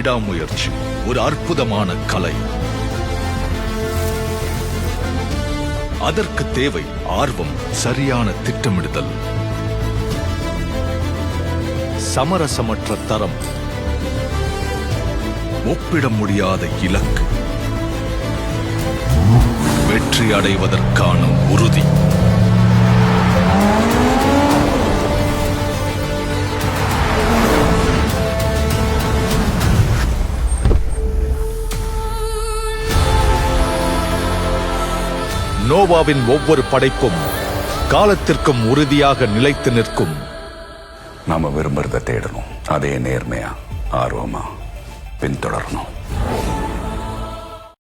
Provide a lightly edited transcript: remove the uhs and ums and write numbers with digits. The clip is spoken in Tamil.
விடாமுயற்சி ஒரு அற்புதமான கலை. அதற்கு தேவை ஆர்வம், சரியான திட்டமிடுதல், சமரசமற்ற தரம், ஒப்பிட முடியாத இலக்கு, வெற்றி அடைவதற்கான உறுதி. நோவாவின் ஒவ்வொரு படைப்பும் காலத்திற்கும் உறுதியாக நிலைத்து நிற்கும். நாம விரும்புறத தேடணும், அதே நேர்மையா ஆர்வமா பின்தொடரணும்.